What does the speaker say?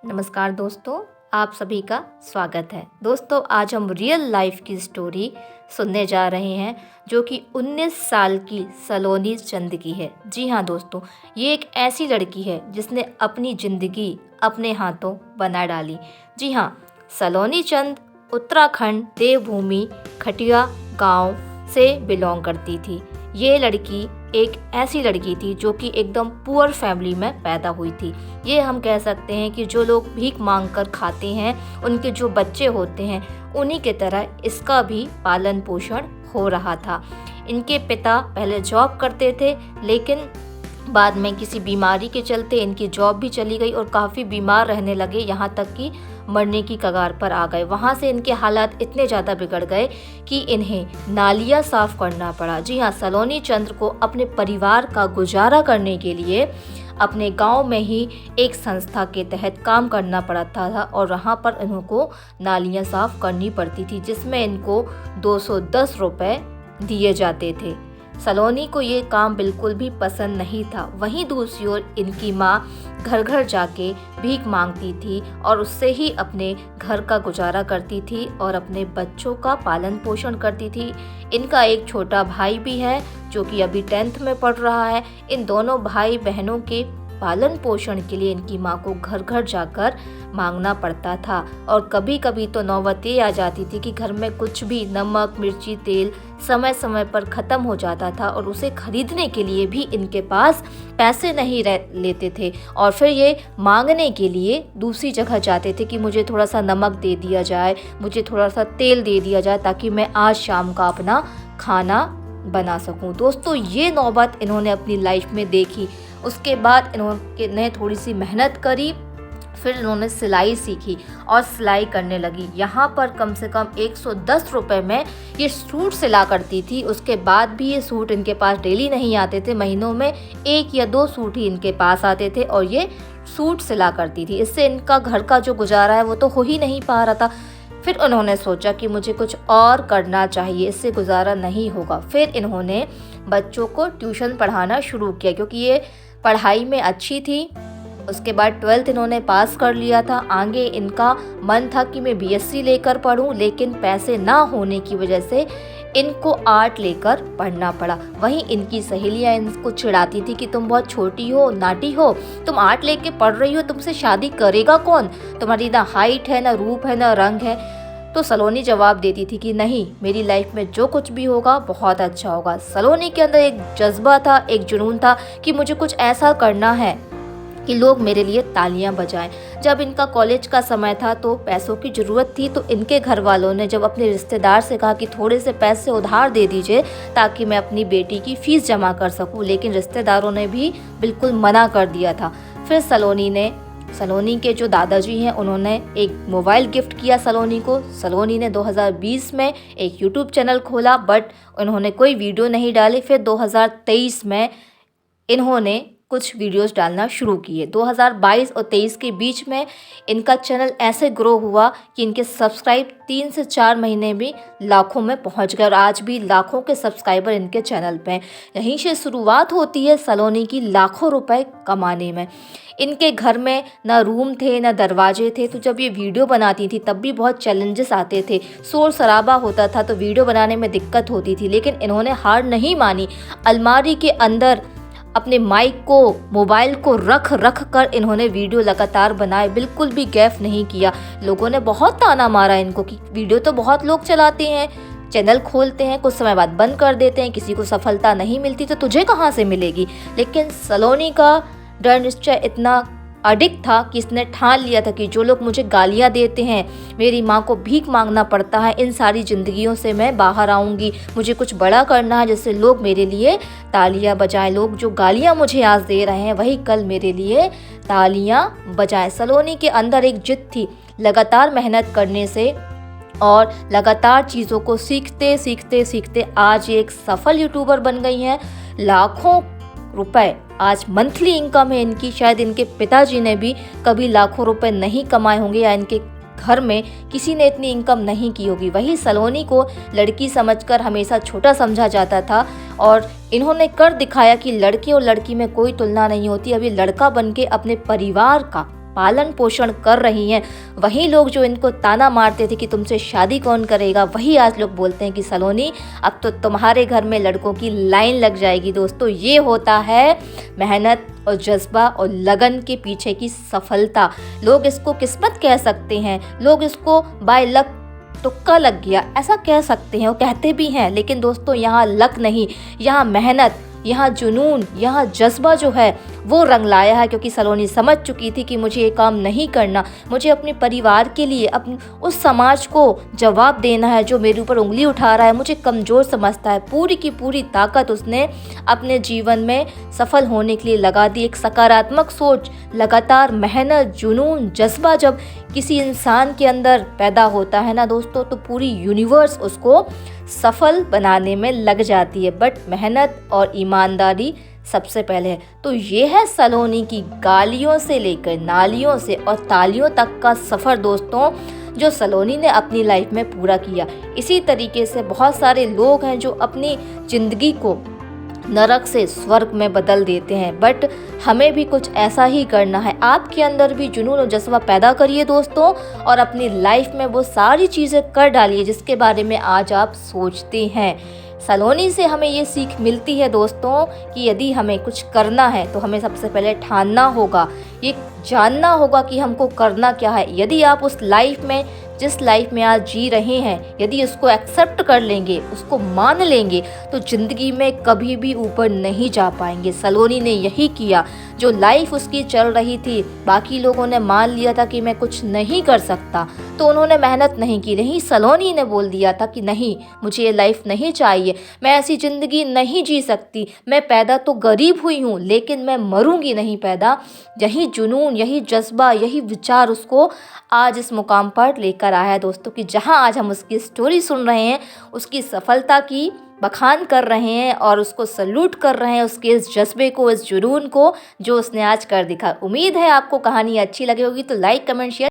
नमस्कार दोस्तों, आप सभी का स्वागत है। दोस्तों, आज हम रियल लाइफ की स्टोरी सुनने जा रहे हैं जो कि 19 साल की सलोनी चंद की है। जी हाँ दोस्तों, ये एक ऐसी लड़की है जिसने अपनी ज़िंदगी अपने हाथों बना डाली। जी हाँ, सलोनी चंद उत्तराखंड देवभूमि खटिया गांव से बिलोंग करती थी। ये लड़की एक ऐसी लड़की थी जो कि एकदम पुअर फैमिली में पैदा हुई थी। ये हम कह सकते हैं कि जो लोग भीख मांग कर खाते हैं, उनके जो बच्चे होते हैं, उन्हीं के तरह इसका भी पालन पोषण हो रहा था। इनके पिता पहले जॉब करते थे, लेकिन बाद में किसी बीमारी के चलते इनकी जॉब भी चली गई और काफ़ी बीमार रहने लगे, यहाँ तक कि मरने की कगार पर आ गए। वहाँ से इनके हालात इतने ज़्यादा बिगड़ गए कि इन्हें नालियाँ साफ़ करना पड़ा। जी हाँ, सलोनी चंद्र को अपने परिवार का गुजारा करने के लिए अपने गांव में ही एक संस्था के तहत काम करना पड़ता था और वहाँ पर इनको नालियाँ साफ़ करनी पड़ती थी, जिसमें इनको 210 रुपये दिए जाते थे। सलोनी को ये काम बिल्कुल भी पसंद नहीं था। वहीं दूसरी ओर इनकी माँ घर घर जाके भीख मांगती थी और उससे ही अपने घर का गुजारा करती थी और अपने बच्चों का पालन पोषण करती थी। इनका एक छोटा भाई भी है जो कि अभी 10th में पढ़ रहा है। इन दोनों भाई बहनों के पालन पोषण के लिए इनकी माँ को घर घर जाकर मांगना पड़ता था और कभी कभी तो नौबत ये आ जाती थी कि घर में कुछ भी नमक मिर्ची तेल समय समय पर ख़त्म हो जाता था और उसे खरीदने के लिए भी इनके पास पैसे नहीं लेते थे और फिर ये मांगने के लिए दूसरी जगह जाते थे कि मुझे थोड़ा सा नमक दे दिया जाए, मुझे थोड़ा सा तेल दे दिया जाए ताकि मैं आज शाम का अपना खाना बना सकूं। दोस्तों, ये नौबत इन्होंने अपनी लाइफ में देखी। उसके बाद इन्होंने थोड़ी सी मेहनत करी, फिर इन्होंने सिलाई सीखी और सिलाई करने लगी। यहाँ पर कम से कम 110 रुपये में ये सूट सिला करती थी। उसके बाद भी ये सूट इनके पास डेली नहीं आते थे, महीनों में 1 या 2 सूट ही इनके पास आते थे और ये सूट सिला करती थी। इससे इनका घर का जो गुजारा है वो तो हो ही नहीं पा रहा था। फिर उन्होंने सोचा कि मुझे कुछ और करना चाहिए, इससे गुजारा नहीं होगा। फिर इन्होंने बच्चों को ट्यूशन पढ़ाना शुरू किया क्योंकि ये पढ़ाई में अच्छी थी। उसके बाद 12th इन्होंने पास कर लिया था। आगे इनका मन था कि मैं बीएससी लेकर पढूं, लेकिन पैसे ना होने की वजह से इनको आर्ट लेकर पढ़ना पड़ा। वहीं इनकी सहेलियां इनको चिढ़ाती थी कि तुम बहुत छोटी हो, नाटी हो, तुम आर्ट लेके पढ़ रही हो, तुमसे शादी करेगा कौन, तुम्हारी ना हाइट है, ना रूप है, ना रंग है। तो सलोनी जवाब देती थी कि नहीं, मेरी लाइफ में जो कुछ भी होगा बहुत अच्छा होगा। सलोनी के अंदर एक जज्बा था, एक जुनून था कि मुझे कुछ ऐसा करना है कि लोग मेरे लिए तालियां बजाएं। जब इनका कॉलेज का समय था तो पैसों की ज़रूरत थी, तो इनके घर वालों ने जब अपने रिश्तेदार से कहा कि थोड़े से पैसे उधार दे दीजिए ताकि मैं अपनी बेटी की फ़ीस जमा कर सकूं, लेकिन रिश्तेदारों ने भी बिल्कुल मना कर दिया था। फिर सलोनी के जो दादाजी हैं उन्होंने एक मोबाइल गिफ्ट किया सलोनी को। सलोनी ने 2020 में एक यूट्यूब चैनल खोला, बट उन्होंने कोई वीडियो नहीं डाली। फिर 2023 में इन्होंने कुछ वीडियोस डालना शुरू किए। 2022 और 23 के बीच में इनका चैनल ऐसे ग्रो हुआ कि इनके सब्सक्राइब 3 से 4 महीने में लाखों में पहुंच गए और आज भी लाखों के सब्सक्राइबर इनके चैनल पे हैं। यहीं से शुरुआत होती है सलोनी की लाखों रुपए कमाने में। इनके घर में ना रूम थे ना दरवाजे थे, तो जब ये वीडियो बनाती थी तब भी बहुत चैलेंजेस आते थे, शोर शराबा होता था, तो वीडियो बनाने में दिक्कत होती थी। लेकिन इन्होंने हार नहीं मानी। अलमारी के अंदर अपने माइक को, मोबाइल को रख कर इन्होंने वीडियो लगातार बनाए, बिल्कुल भी गैफ नहीं किया। लोगों ने बहुत ताना मारा इनको कि वीडियो तो बहुत लोग चलाते हैं, चैनल खोलते हैं, कुछ समय बाद बंद कर देते हैं, किसी को सफलता नहीं मिलती तो तुझे कहाँ से मिलेगी। लेकिन सलोनी का दृढ़ निश्चय इतना अडिग था कि इसने ठान लिया था कि जो लोग मुझे गालियाँ देते हैं, मेरी माँ को भीख मांगना पड़ता है, इन सारी ज़िंदगियों से मैं बाहर आऊँगी। मुझे कुछ बड़ा करना है जिससे लोग मेरे लिए तालियां बजाएं। लोग जो गालियां मुझे आज दे रहे हैं वही कल मेरे लिए तालियां बजाएं। सलोनी के अंदर एक जिद थी, लगातार मेहनत करने से और लगातार चीज़ों को सीखते आज एक सफल यूट्यूबर बन गई हैं। लाखों रुपए आज मंथली इनकम है इनकी। शायद इनके पिताजी ने भी कभी लाखों रुपए नहीं कमाए होंगे या इनके घर में किसी ने इतनी इनकम नहीं की होगी। वही सलोनी को लड़की समझकर हमेशा छोटा समझा जाता था और इन्होंने कर दिखाया कि लड़के और लड़की में कोई तुलना नहीं होती। अब ये लड़का बनके अपने परिवार का पालन पोषण कर रही हैं। वही लोग जो इनको ताना मारते थे कि तुमसे शादी कौन करेगा, वही आज लोग बोलते हैं कि सलोनी अब तो तुम्हारे घर में लड़कों की लाइन लग जाएगी। दोस्तों, ये होता है मेहनत और जज्बा और लगन के पीछे की सफलता। लोग इसको किस्मत कह सकते हैं, लोग इसको बाय लक, तुक्का लग गया, ऐसा कह सकते हैं, वो कहते भी हैं। लेकिन दोस्तों, यहाँ लक नहीं, यहाँ मेहनत, यहाँ जुनून, यहाँ जज्बा जो है वो रंग लाया है। क्योंकि सलोनी समझ चुकी थी कि मुझे ये काम नहीं करना, मुझे अपने परिवार के लिए, उस समाज को जवाब देना है जो मेरे ऊपर उंगली उठा रहा है, मुझे कमज़ोर समझता है। पूरी की पूरी ताकत उसने अपने जीवन में सफल होने के लिए लगा दी। एक सकारात्मक सोच, लगातार मेहनत, जुनून, जज्बा जब किसी इंसान के अंदर पैदा होता है ना दोस्तों, तो पूरी यूनिवर्स उसको सफल बनाने में लग जाती है। बट मेहनत और ईमानदारी सबसे पहले है। तो ये है सलोनी की गालियों से लेकर नालियों से और तालियों तक का सफ़र दोस्तों, जो सलोनी ने अपनी लाइफ में पूरा किया। इसी तरीके से बहुत सारे लोग हैं जो अपनी ज़िंदगी को नरक से स्वर्ग में बदल देते हैं। बट हमें भी कुछ ऐसा ही करना है। आपके अंदर भी जुनून और जज्बा पैदा करिए दोस्तों, और अपनी लाइफ में वो सारी चीज़ें कर डालिए जिसके बारे में आज आप सोचते हैं। सलोनी से हमें ये सीख मिलती है दोस्तों कि यदि हमें कुछ करना है तो हमें सबसे पहले ठानना होगा, ये जानना होगा कि हमको करना क्या है। यदि आप उस लाइफ में, जिस लाइफ में आज जी रहे हैं, यदि उसको एक्सेप्ट कर लेंगे, उसको मान लेंगे, तो ज़िंदगी में कभी भी ऊपर नहीं जा पाएंगे। सलोनी ने यही किया। जो लाइफ उसकी चल रही थी, बाकी लोगों ने मान लिया था कि मैं कुछ नहीं कर सकता, तो उन्होंने मेहनत नहीं की। नहीं, सलोनी ने बोल दिया था कि नहीं, मुझे ये लाइफ नहीं चाहिए, मैं ऐसी ज़िंदगी नहीं जी सकती, मैं पैदा तो गरीब हुई हूँ लेकिन मैं मरूंगी नहीं पैदा। यही जुनून, यही जज्बा, यही विचार उसको आज इस मुकाम पर लेकर आया है दोस्तों, कि जहां आज हम उसकी स्टोरी सुन रहे हैं, उसकी सफलता की बखान कर रहे हैं और उसको सल्यूट कर रहे हैं, उसके इस जज्बे को, इस जुनून को जो उसने आज कर दिखा। उम्मीद है आपको कहानी अच्छी लगी होगी, तो लाइक, कमेंट, शेयर